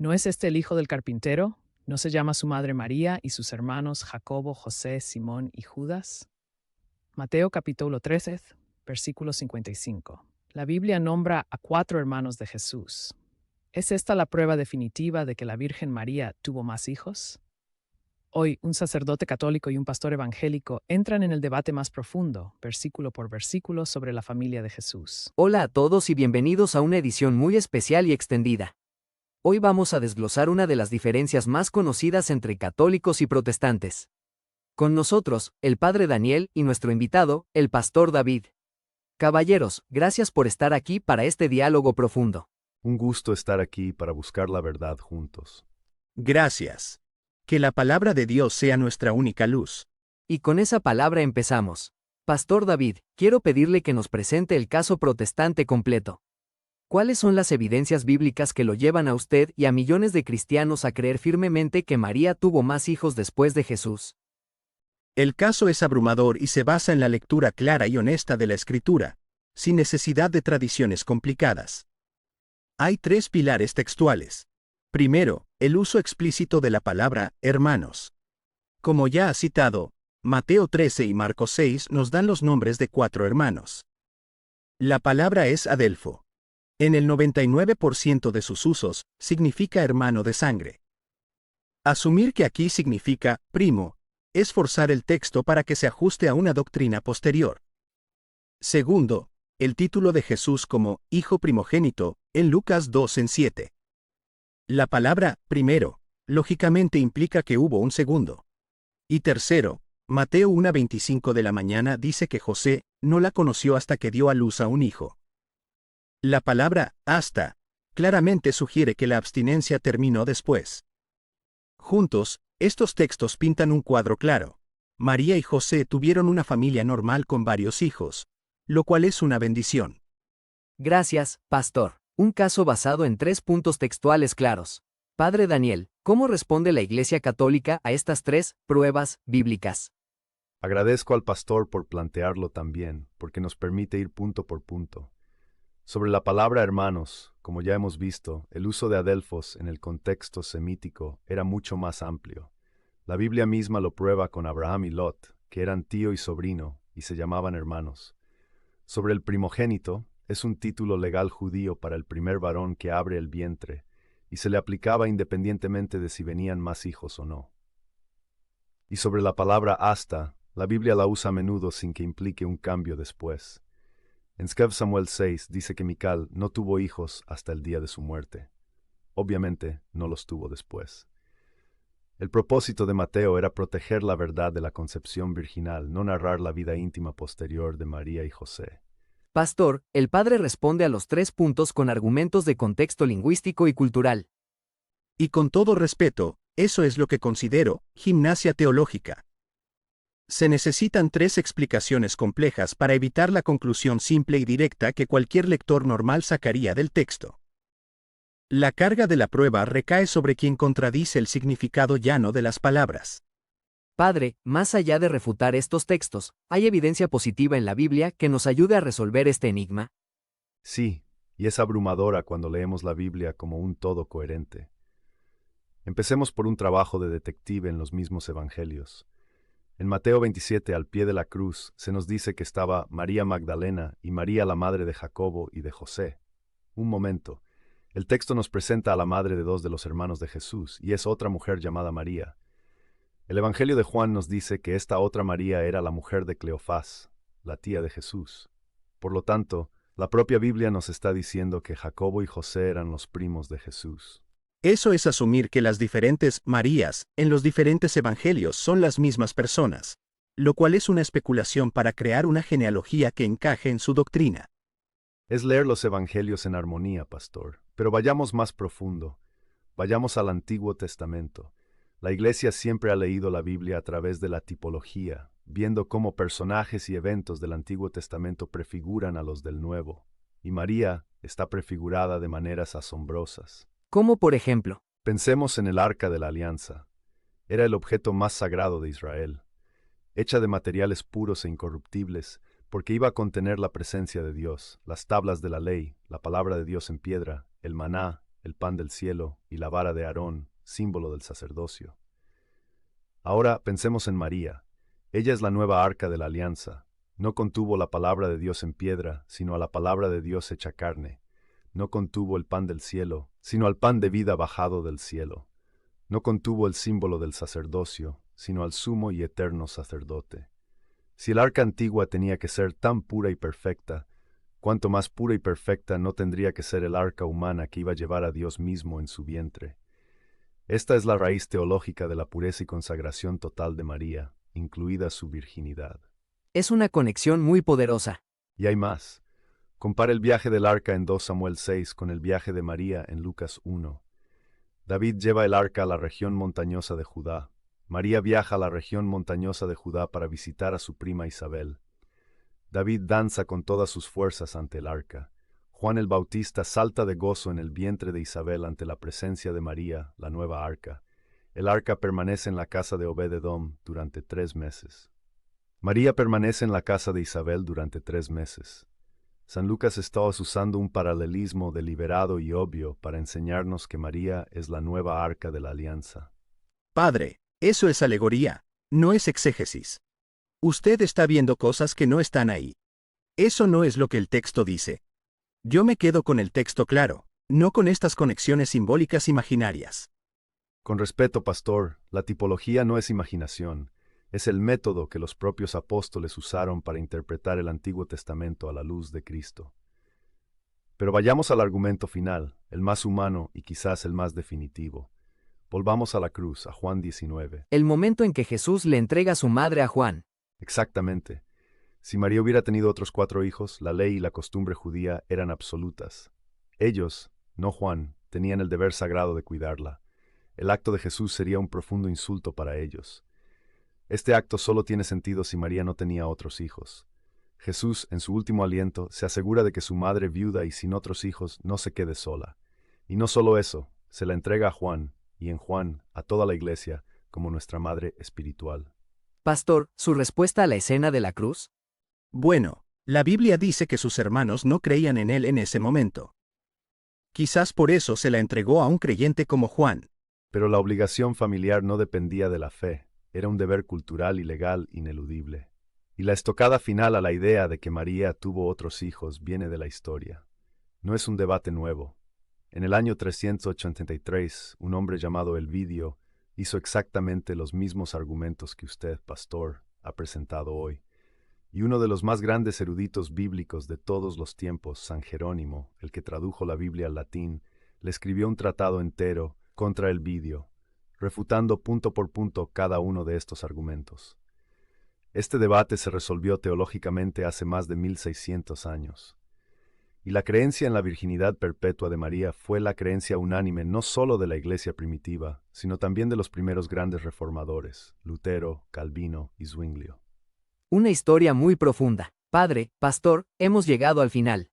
¿No es este el hijo del carpintero? ¿No se llama su madre María y sus hermanos Jacobo, José, Simón y Judas? Mateo capítulo 13, versículo 55. La Biblia nombra a 4 hermanos de Jesús. ¿Es esta la prueba definitiva de que la Virgen María tuvo más hijos? Hoy, un sacerdote católico y un pastor evangélico entran en el debate más profundo, versículo por versículo, sobre la familia de Jesús. Hola a todos y bienvenidos a una edición muy especial y extendida. Hoy vamos a desglosar una de las diferencias más conocidas entre católicos y protestantes. Con nosotros, el padre Daniel y nuestro invitado, el pastor David. Caballeros, gracias por estar aquí para este diálogo profundo. Un gusto estar aquí para buscar la verdad juntos. Gracias. Que la palabra de Dios sea nuestra única luz. Y con esa palabra empezamos. Pastor David, quiero pedirle que nos presente el caso protestante completo. ¿Cuáles son las evidencias bíblicas que lo llevan a usted y a millones de cristianos a creer firmemente que María tuvo más hijos después de Jesús? El caso es abrumador y se basa en la lectura clara y honesta de la Escritura, sin necesidad de tradiciones complicadas. Hay 3 pilares textuales. Primero, el uso explícito de la palabra hermanos. Como ya ha citado, Mateo 13 y Marcos 6 nos dan los nombres de 4 hermanos. La palabra es adelfo. En el 99% de sus usos, significa hermano de sangre. Asumir que aquí significa primo es forzar el texto para que se ajuste a una doctrina posterior. Segundo, el título de Jesús como Hijo primogénito, en Lucas 2:7. La palabra primero, lógicamente implica que hubo un segundo. Y tercero, Mateo 1:25 de la mañana dice que José no la conoció hasta que dio a luz a un hijo. La palabra hasta claramente sugiere que la abstinencia terminó después. Juntos, estos textos pintan un cuadro claro. María y José tuvieron una familia normal con varios hijos, lo cual es una bendición. Gracias, pastor. Un caso basado en 3 puntos textuales claros. Padre Daniel, ¿cómo responde la Iglesia Católica a estas 3 pruebas bíblicas? Agradezco al pastor por plantearlo también, porque nos permite ir punto por punto. Sobre la palabra hermanos, como ya hemos visto, el uso de adelfos en el contexto semítico era mucho más amplio. La Biblia misma lo prueba con Abraham y Lot, que eran tío y sobrino, y se llamaban hermanos. Sobre el primogénito, es un título legal judío para el primer varón que abre el vientre, y se le aplicaba independientemente de si venían más hijos o no. Y sobre la palabra hasta, la Biblia la usa a menudo sin que implique un cambio después. En 2 Samuel 6 dice que Mical no tuvo hijos hasta el día de su muerte. Obviamente, no los tuvo después. El propósito de Mateo era proteger la verdad de la concepción virginal, no narrar la vida íntima posterior de María y José. Pastor, el padre responde a los 3 puntos con argumentos de contexto lingüístico y cultural. Y con todo respeto, eso es lo que considero gimnasia teológica. Se necesitan 3 explicaciones complejas para evitar la conclusión simple y directa que cualquier lector normal sacaría del texto. La carga de la prueba recae sobre quien contradice el significado llano de las palabras. Padre, más allá de refutar estos textos, ¿hay evidencia positiva en la Biblia que nos ayude a resolver este enigma? Sí, y es abrumadora cuando leemos la Biblia como un todo coherente. Empecemos por un trabajo de detective en los mismos evangelios. En Mateo 27, al pie de la cruz, se nos dice que estaba María Magdalena y María la madre de Jacobo y de José. Un momento. El texto nos presenta a la madre de 2 de los hermanos de Jesús, y es otra mujer llamada María. El Evangelio de Juan nos dice que esta otra María era la mujer de Cleofás, la tía de Jesús. Por lo tanto, la propia Biblia nos está diciendo que Jacobo y José eran los primos de Jesús. Eso es asumir que las diferentes Marías en los diferentes evangelios son las mismas personas, lo cual es una especulación para crear una genealogía que encaje en su doctrina. Es leer los evangelios en armonía, pastor, pero vayamos más profundo. Vayamos al Antiguo Testamento. La Iglesia siempre ha leído la Biblia a través de la tipología, viendo cómo personajes y eventos del Antiguo Testamento prefiguran a los del Nuevo. Y María está prefigurada de maneras asombrosas. Como por ejemplo, Pensemos en el Arca de la Alianza. Era el objeto más sagrado de Israel, hecha de materiales puros e incorruptibles, porque iba a contener la presencia de Dios, las tablas de la ley, la palabra de Dios en piedra, el maná el pan del cielo, y la vara de Aarón, símbolo del sacerdocio. Ahora pensemos en María. Ella es la nueva arca de la alianza. No contuvo la palabra de Dios en piedra, sino a la palabra de Dios hecha carne. No contuvo el pan del cielo, sino al pan de vida bajado del cielo. No contuvo el símbolo del sacerdocio, sino al sumo y eterno sacerdote. Si el arca antigua tenía que ser tan pura y perfecta, cuánto más pura y perfecta no tendría que ser el arca humana que iba a llevar a Dios mismo en su vientre. Esta es la raíz teológica de la pureza y consagración total de María, incluida su virginidad. Es una conexión muy poderosa. Y hay más. Compara el viaje del arca en 2 Samuel 6 con el viaje de María en Lucas 1. David lleva el arca a la región montañosa de Judá. María viaja a la región montañosa de Judá para visitar a su prima Isabel. David danza con todas sus fuerzas ante el arca. Juan el Bautista salta de gozo en el vientre de Isabel ante la presencia de María, la nueva arca. El arca permanece en la casa de Obed-edom durante 3 meses. María permanece en la casa de Isabel durante 3 meses. San Lucas está usando un paralelismo deliberado y obvio para enseñarnos que María es la nueva arca de la alianza. Padre, eso es alegoría, no es exégesis. Usted está viendo cosas que no están ahí. Eso no es lo que el texto dice. Yo me quedo con el texto claro, no con estas conexiones simbólicas imaginarias. Con respeto, pastor, la tipología no es imaginación, es el método que los propios apóstoles usaron para interpretar el Antiguo Testamento a la luz de Cristo. Pero vayamos al argumento final, el más humano y quizás el más definitivo. Volvamos a la cruz, a Juan 19. El momento en que Jesús le entrega a su madre a Juan. Exactamente. Si María hubiera tenido otros 4 hijos, la ley y la costumbre judía eran absolutas. Ellos, no Juan, tenían el deber sagrado de cuidarla. El acto de Jesús sería un profundo insulto para ellos. Este acto solo tiene sentido si María no tenía otros hijos. Jesús, en su último aliento, se asegura de que su madre viuda y sin otros hijos no se quede sola. Y no solo eso, se la entrega a Juan, y en Juan, a toda la iglesia, como nuestra madre espiritual. Pastor, ¿su respuesta a la escena de la cruz? Bueno, la Biblia dice que sus hermanos no creían en él en ese momento. Quizás por eso se la entregó a un creyente como Juan. Pero la obligación familiar no dependía de la fe, era un deber cultural y legal ineludible. Y la estocada final a la idea de que María tuvo otros hijos viene de la historia. No es un debate nuevo. En el año 383, un hombre llamado Elvidio hizo exactamente los mismos argumentos que usted, pastor, ha presentado hoy. Y uno de los más grandes eruditos bíblicos de todos los tiempos, San Jerónimo, el que tradujo la Biblia al latín, le escribió un tratado entero contra Elvidio, refutando punto por punto cada uno de estos argumentos. Este debate se resolvió teológicamente hace más de 1600 años. Y la creencia en la virginidad perpetua de María fue la creencia unánime no solo de la Iglesia primitiva, sino también de los primeros grandes reformadores, Lutero, Calvino y Zwinglio. Una historia muy profunda. Padre, pastor, hemos llegado al final.